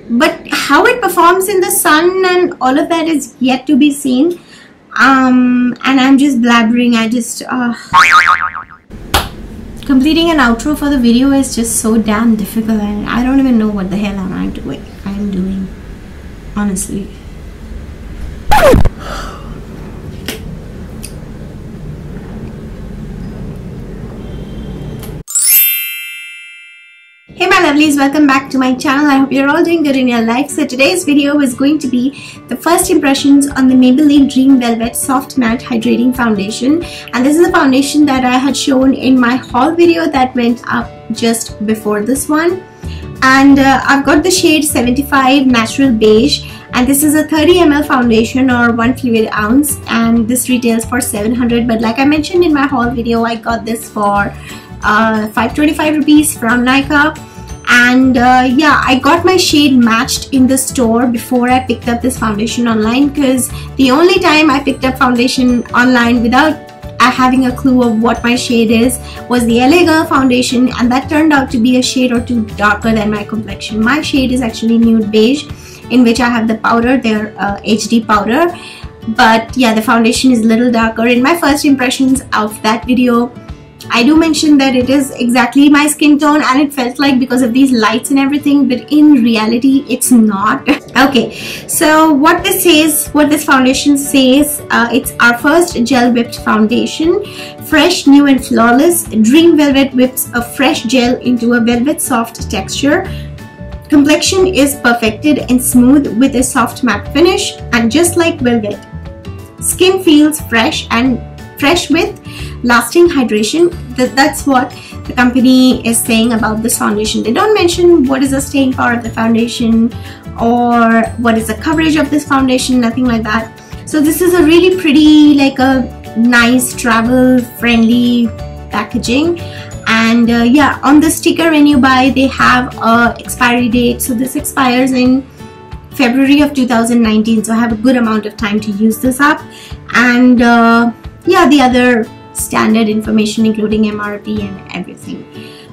but how it performs in the sun and all of that is yet to be seen. And I'm just blabbering. I just completing an outro for the video is just so damn difficult, and I don't even know what the hell I'm doing, honestly. Hey my lovelies, welcome back to my channel. I hope you're all doing good in your life. So today's video is going to be the first impressions on the Maybelline Dream Velvet Soft Matte Hydrating Foundation, and this is a foundation that I had shown in my haul video that went up just before this one. And I've got the shade 75 Natural Beige, and this is a 30 ml foundation or 1 fluid ounce, and this retails for 700, but like I mentioned in my haul video, I got this for 525 rupees from Nykaa. And yeah, I got my shade matched in the store before I picked up this foundation online, because the only time I picked up foundation online without having a clue of what my shade is was the LA Girl foundation, and that turned out to be a shade or two darker than my complexion. My shade is actually nude beige, in which I have the powder, their HD powder, but yeah, the foundation is a little darker. In my first impressions of that video, I do mention that it is exactly my skin tone, and it felt like because of these lights and everything, but in reality it's not. Okay, so what this says, what this foundation says, it's our first gel whipped foundation, fresh, new and flawless. Dream Velvet whips a fresh gel into a velvet soft texture. Complexion is perfected and smooth with a soft matte finish, and just like velvet, skin feels fresh with lasting hydration. That's what the company is saying about this foundation. They don't mention what is the staying power of the foundation or what is the coverage of this foundation, nothing like that. So this is a really pretty, like a nice travel friendly packaging. And yeah, on the sticker when you buy, they have a expiry date, so this expires in February of 2019, so I have a good amount of time to use this up. And yeah, the other standard information including MRP and everything.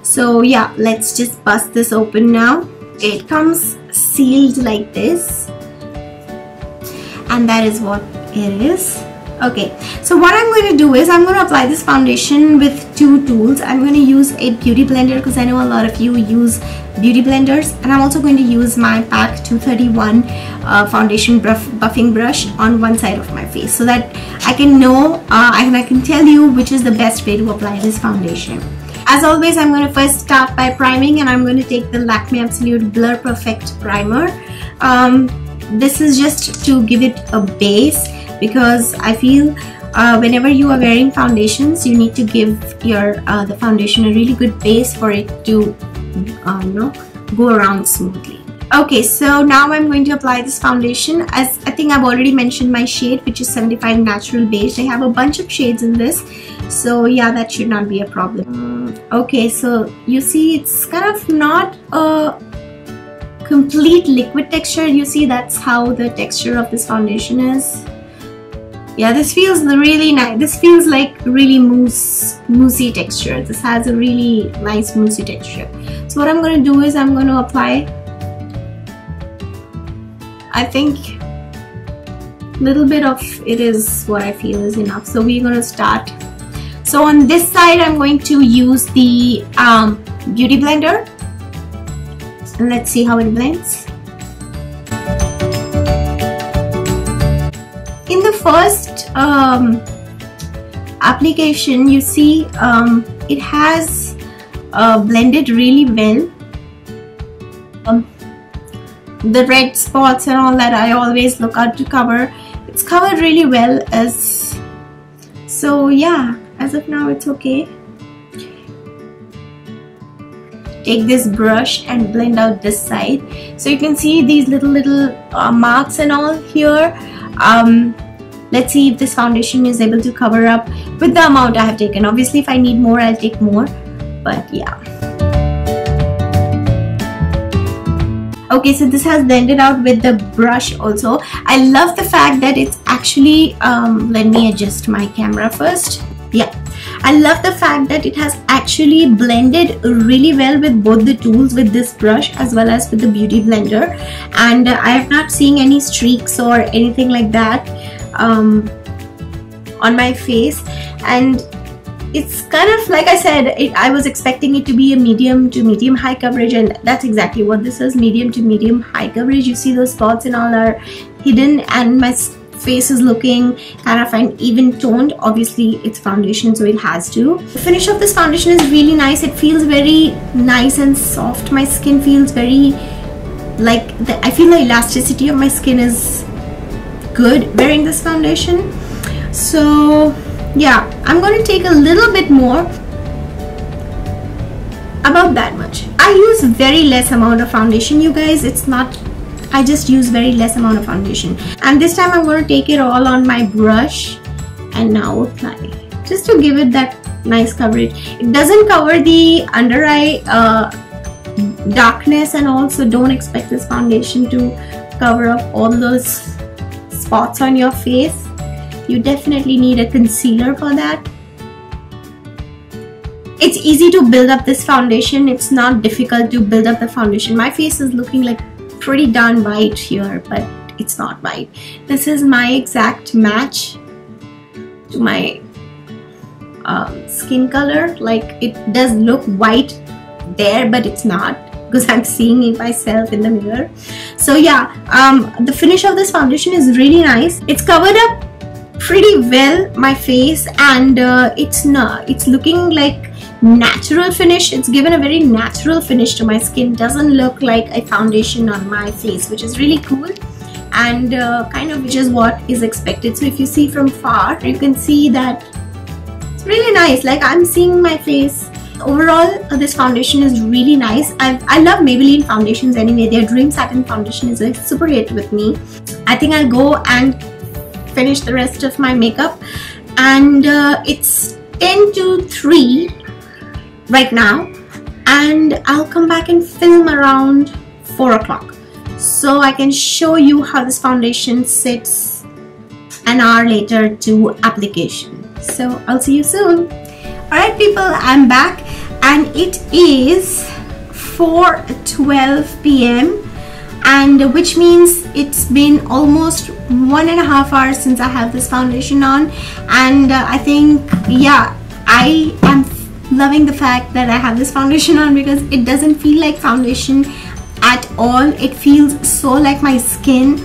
So yeah, let's just bust this open now. It comes sealed like this, and that is what it is. Okay, so what I'm going to do is I'm going to apply this foundation with two tools. I'm going to use a beauty blender because I know a lot of you use beauty blenders, and I'm also going to use my PAC 231 foundation buffing brush on one side of my face, so that I can know and I can tell you which is the best way to apply this foundation. As always, I'm going to first start by priming, and I'm going to take the Lakme Absolute Blur Perfect primer. This is just to give it a base, because I feel whenever you are wearing foundations, you need to give your the foundation a really good base for it to go around smoothly. Okay, so now I'm going to apply this foundation. As I think I've already mentioned my shade, which is 75 Natural Beige. They have a bunch of shades in this, so yeah, that should not be a problem. Okay, so you see it's kind of not a complete liquid texture. You see, that's how the texture of this foundation is. Yeah, this feels really nice. This feels like really moussey texture. This has a really nice moussey texture. So what I'm going to do is I'm going to apply, I think a little bit of it is what I feel is enough. So we're going to start. So on this side, I'm going to use the beauty blender, and let's see how it blends. In the first application, you see it has blended really well. The red spots and all that I always look out to cover, it's covered really well. So yeah, as of now it's okay. Take this brush and blend out this side, so you can see these little marks and all here. Let's see if this foundation is able to cover up with the amount I have taken. Obviously if I need more, I'll take more, but yeah. Okay, so this has blended out with the brush also. I love the fact that it's actually let me adjust my camera first. Yeah, I love the fact that it has actually blended really well with both the tools, with this brush as well as with the beauty blender, and I have not seen any streaks or anything like that on my face. And it's kind of like I said, I was expecting it to be a medium to medium high coverage, and that's exactly what this is, medium to medium high coverage. You see those spots and all are hidden, and my face is looking kind of an even toned. Obviously it's foundation, so it has to. The finish of this foundation is really nice. It feels very nice and soft. My skin feels very like I feel the elasticity of my skin is good wearing this foundation. So yeah, I'm going to take a little bit more, about that much. I use very less amount of foundation, you guys. It's not, I just use very less amount of foundation, and this time I'm going to take it all on my brush and now apply, just to give it that nice coverage. It doesn't cover the under eye darkness and all, so don't expect this foundation to cover up all those spots on your face. You definitely need a concealer for that. It's easy to build up this foundation. It's not difficult to build up the foundation. My face is looking like pretty darn white here, but it's not white. This is my exact match to my skin color. Like, it does look white there, but it's not, because I'm seeing it myself in the mirror. So yeah, the finish of this foundation is really nice. It's covered up pretty well my face, and it's looking like natural finish. It's given a very natural finish to my skin. Doesn't look like a foundation on my face, which is really cool, and kind of which is what is expected. So if you see from far, you can see that it's really nice. Like, I'm seeing my face. Overall, this foundation is really nice. I love Maybelline foundations anyway. Their Dream Satin foundation is a super hit with me. I think I'll go and finish the rest of my makeup, and it's 10 to 3 right now, and I'll come back and film around 4 o'clock so I can show you how this foundation sits an hour later to application. So I'll see you soon. Alright people, I'm back, and it is 4:12 p.m. and which means it's been almost 1.5 hours since I have this foundation on, and I think, yeah, I am loving the fact that I have this foundation on, because it doesn't feel like foundation at all. It feels so like my skin,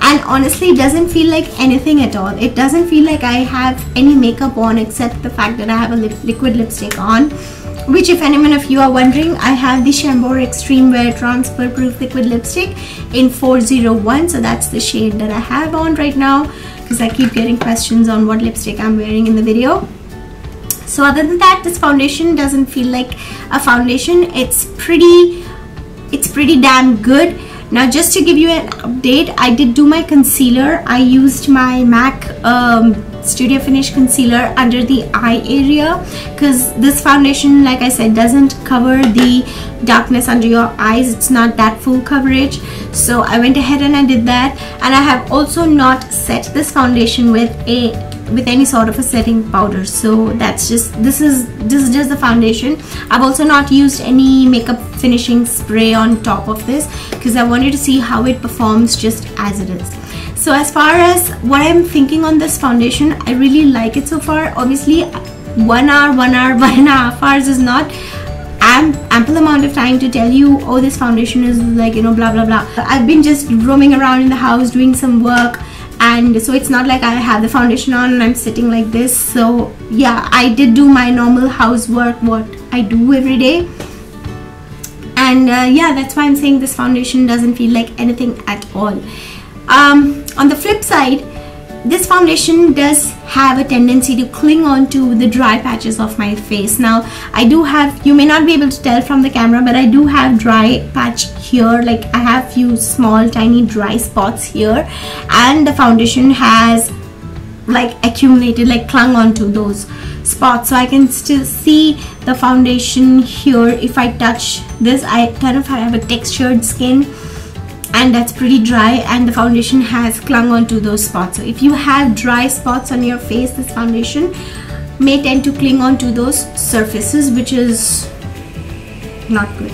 and honestly it doesn't feel like anything at all. It doesn't feel like I have any makeup on except the fact that I have a liquid lipstick on, which, if anyone of you are wondering, I have the Chambord Extreme Wear Transfer Proof Liquid Lipstick in 401. So that's the shade that I have on right now, because I keep getting questions on what lipstick I'm wearing in the video. So other than that, this foundation doesn't feel like a foundation. It's pretty damn good. Now, just to give you an update, I did do my concealer. I used my MAC Studio Finish concealer under the eye area, because this foundation, like I said, doesn't cover the darkness under your eyes. It's not that full coverage, so I went ahead and I did that. And I have also not set this foundation with any sort of a setting powder, so that's just this is just the foundation. I've also not used any makeup finishing spray on top of this, because I wanted to see how it performs just as it is. So as far as what I'm thinking on this foundation, I really like it so far. Obviously 1 hour, 1.5 hours is not ample amount of time to tell you, oh, this foundation is like, you know, blah blah blah. I've been just roaming around in the house doing some work, and so it's not like I have the foundation on and I'm sitting like this. So yeah, I did do my normal housework, what I do every day, and yeah, that's why I'm saying this foundation doesn't feel like anything at all. On the flip side, this foundation does have a tendency to cling on to the dry patches of my face. Now, I do have, you may not be able to tell from the camera, but I do have dry patch here. Like, I have few small tiny dry spots here, and the foundation has like accumulated, like clung onto those spots. So I can still see the foundation here. If I touch this, I kind of have a textured skin, and that's pretty dry, and the foundation has clung onto those spots. So if you have dry spots on your face, this foundation may tend to cling on to those surfaces, which is not good.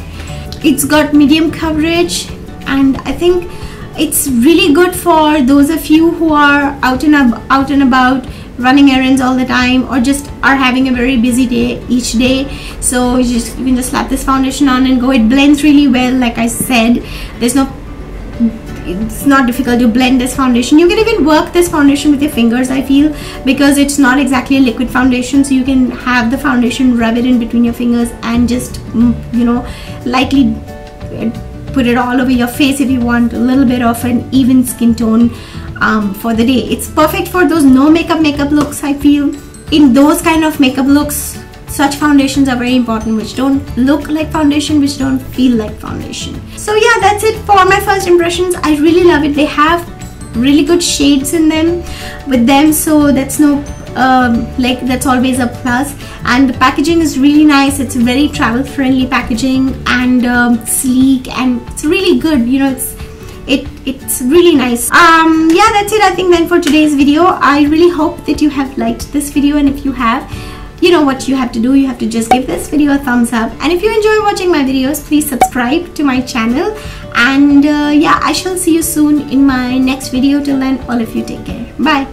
It's got medium coverage, and I think it's really good for those of you who are out and about, running errands all the time, or just are having a very busy day each day. So you can just slap this foundation on and go. It blends really well. Like I said, it's not difficult to blend this foundation. You can even work this foundation with your fingers, I feel, because it's not exactly a liquid foundation. So you can have the foundation, rub it in between your fingers, and just lightly put it all over your face if you want a little bit of an even skin tone for the day. It's perfect for those no makeup looks. I feel in those kind of makeup looks, such foundations are very important, which don't look like foundation, which don't feel like foundation. So yeah, that's it for my first impressions. I really love it. They have really good shades in them with them, so that's that's always a plus. And the packaging is really nice. It's very travel friendly packaging, and sleek, and it's really good. It's really nice. Yeah, that's it I think then for today's video. I really hope that you have liked this video, and if you have, you know what you have to do. You have to just give this video a thumbs up, and if you enjoy watching my videos, please subscribe to my channel. And yeah, I shall see you soon in my next video. Till then, all of you take care. Bye.